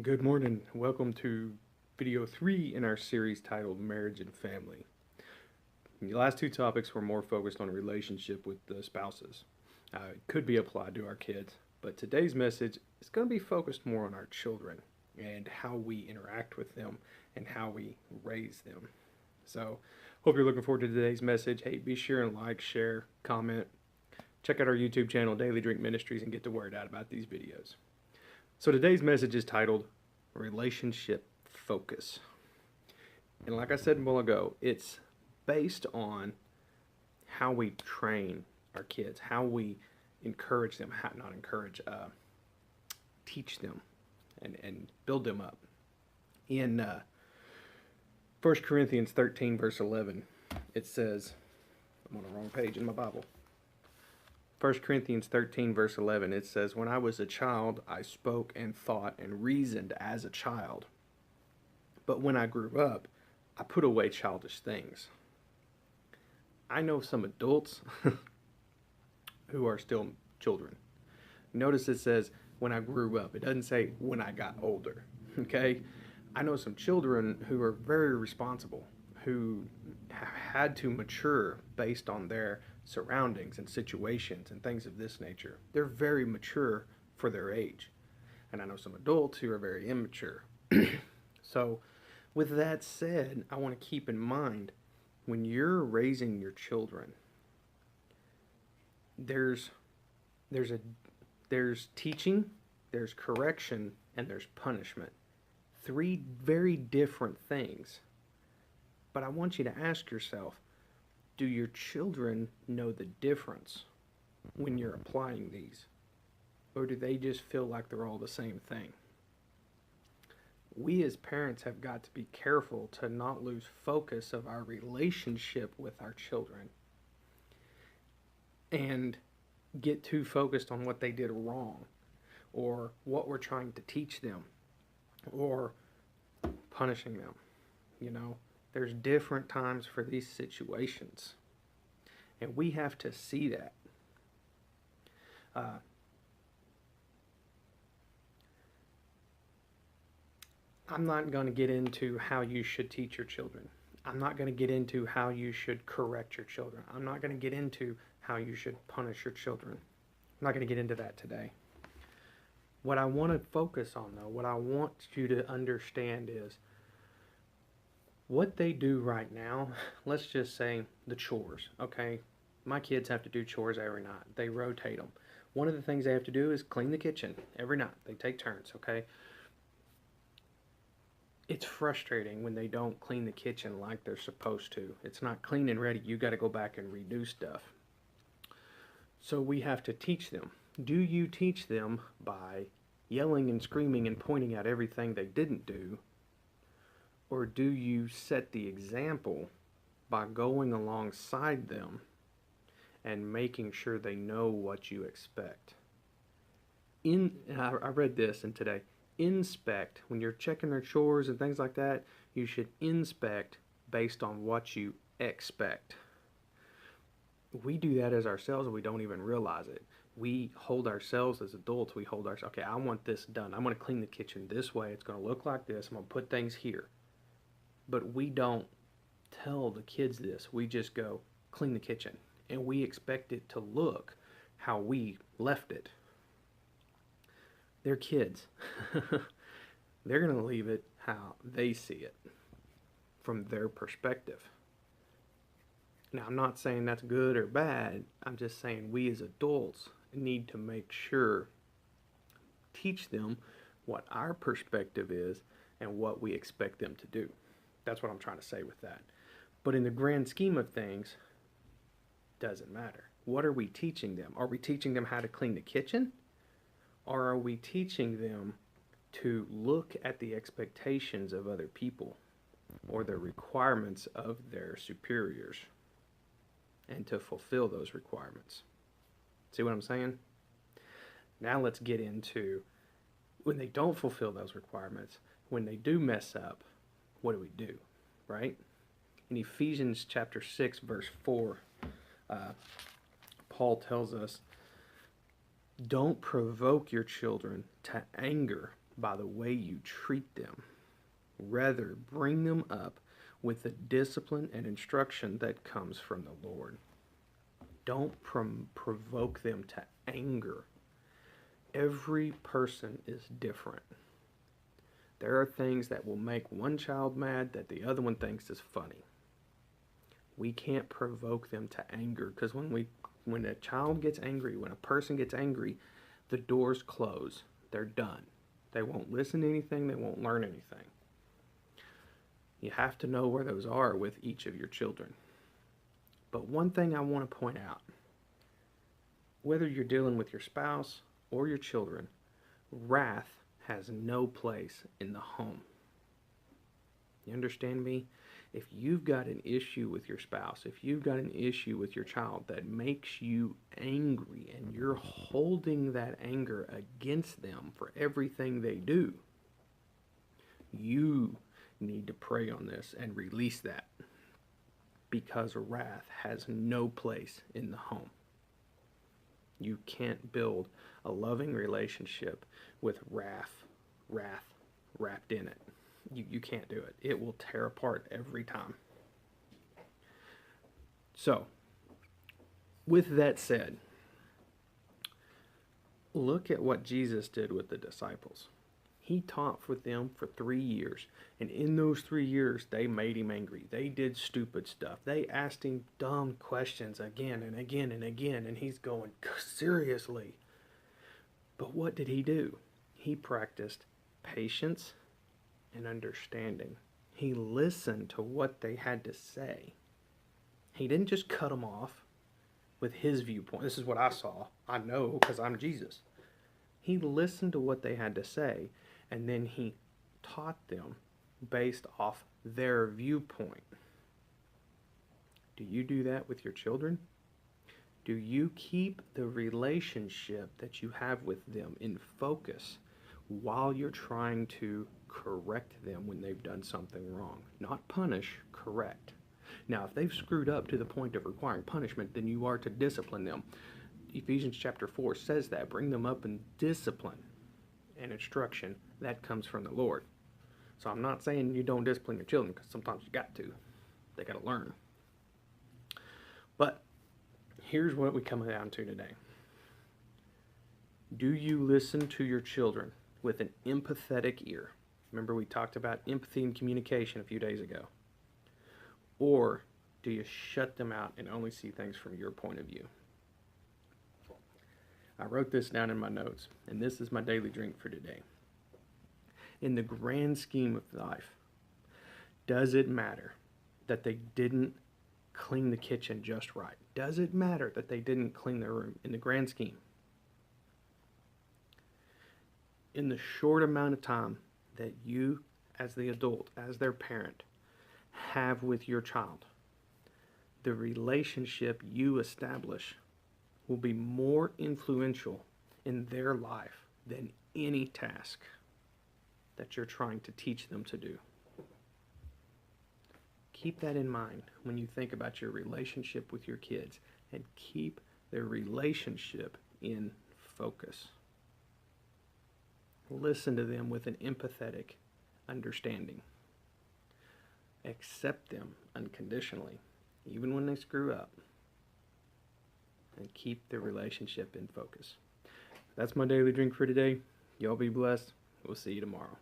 Good morning. Welcome to video 3 in our series titled Marriage and Family. The last two topics were more focused on a relationship with the spouses. It could be applied to our kids, but today's message is going to be focused more on our children and how we interact with them and how we raise them. So, hope you're looking forward to today's message. Hey, be sure and like, share, comment. Check out our YouTube channel, Daily Drink Ministries, and get the word out about these videos. So today's message is titled Relationship Focus. And like I said a while ago, it's based on how we train our kids, how we encourage them, teach them and build them up. In 1 Corinthians 13, verse 11, it says, I'm on the wrong page in my Bible. 1 Corinthians 13, verse 11, it says, "When I was a child, I spoke and thought and reasoned as a child. But when I grew up, I put away childish things." I know some adults who are still children. Notice it says, when I grew up. It doesn't say when I got older, okay? I know some children who are very responsible, who had to mature based on their surroundings and situations and things of this nature. They're very mature for their age. And I know some adults who are very immature. So, with that said, I want to keep in mind when you're raising your children, there's teaching, there's correction, and there's punishment. Three very different things. But I want you to ask yourself, do your children know the difference when you're applying these? Or do they just feel like they're all the same thing? We as parents have got to be careful to not lose focus of our relationship with our children and get too focused on what they did wrong or what we're trying to teach them or punishing them. You know, there's different times for these situations, and we have to see that. I'm not going to get into how you should teach your children. I'm not going to get into how you should correct your children. I'm not going to get into how you should punish your children. I'm not going to get into that today. What I want to focus on, though, what I want you to understand is what they do right now. Let's just say the chores, okay? My kids have to do chores every night. They rotate them. One of the things they have to do is clean the kitchen every night. They take turns, okay? It's frustrating when they don't clean the kitchen like they're supposed to. It's not clean and ready. You got to go back and redo stuff. So we have to teach them. Do you teach them by yelling and screaming and pointing out everything they didn't do? Or do you set the example by going alongside them and making sure they know what you expect? I read this in today. Inspect. When you're checking their chores and things like that, you should inspect based on what you expect. We do that as ourselves and we don't even realize it. We hold ourselves as adults, okay, I want this done. I'm going to clean the kitchen this way. It's going to look like this. I'm going to put things here. But we don't tell the kids this. We just go, clean the kitchen. And we expect it to look how we left it. They're kids. They're going to leave it how they see it from their perspective. Now, I'm not saying that's good or bad. I'm just saying we as adults need to make sure, teach them what our perspective is and what we expect them to do. That's what I'm trying to say with that. But in the grand scheme of things, doesn't matter. What are we teaching them? Are we teaching them how to clean the kitchen? Or are we teaching them to look at the expectations of other people or the requirements of their superiors and to fulfill those requirements? See what I'm saying? Now let's get into when they don't fulfill those requirements, when they do mess up, what do? Right? In Ephesians chapter 6, verse 4, Paul tells us, "Don't provoke your children to anger, by the way you treat them. Rather, bring them up with the discipline and instruction that comes from the Lord. Don't provoke them to anger. Every person is different. There are things that will make one child mad that the other one thinks is funny. We can't provoke them to anger, because when a child gets angry, when a person gets angry, the doors close. They're done. They won't listen to anything. They won't learn anything. You have to know where those are with each of your children. But one thing I want to point out, whether you're dealing with your spouse or your children, wrath has no place in the home. You understand me? If you've got an issue with your spouse, if you've got an issue with your child that makes you angry and you're holding that anger against them for everything they do, you need to pray on this and release that, because wrath has no place in the home. You can't build a loving relationship with wrath wrapped in it. You can't do it. It will tear apart every time. So, with that said, look at what Jesus did with the disciples. He taught with them for 3 years, and in those 3 years, they made him angry. They did stupid stuff. They asked him dumb questions again and again and again, and he's going, seriously? But what did he do? He practiced patience and understanding. He listened to what they had to say. He didn't just cut them off with his viewpoint. This is what I saw. I know because I'm Jesus. He listened to what they had to say, and then he taught them based off their viewpoint. Do you do that with your children? Do you keep the relationship that you have with them in focus while you're trying to correct them when they've done something wrong? Not punish, correct. Now, if they've screwed up to the point of requiring punishment, then you are to discipline them. Ephesians chapter 4 says that. Bring them up in discipline and instruction. That comes from the Lord. So I'm not saying you don't discipline your children, because sometimes you got to. They got to learn. But here's what we come down to today. Do you listen to your children with an empathetic ear? Remember, we talked about empathy and communication a few days ago. Or do you shut them out and only see things from your point of view? I wrote this down in my notes, and this is my daily drink for today. In the grand scheme of life, does it matter that they didn't clean the kitchen just right? Does it matter that they didn't clean their room in the grand scheme? In the short amount of time that you, as the adult, as their parent, have with your child, the relationship you establish will be more influential in their life than any task that you're trying to teach them to do. Keep that in mind when you think about your relationship with your kids, and keep their relationship in focus. Listen to them with an empathetic understanding. Accept them unconditionally, even when they screw up, and keep the relationship in focus. That's my daily drink for today. Y'all be blessed. We'll see you tomorrow.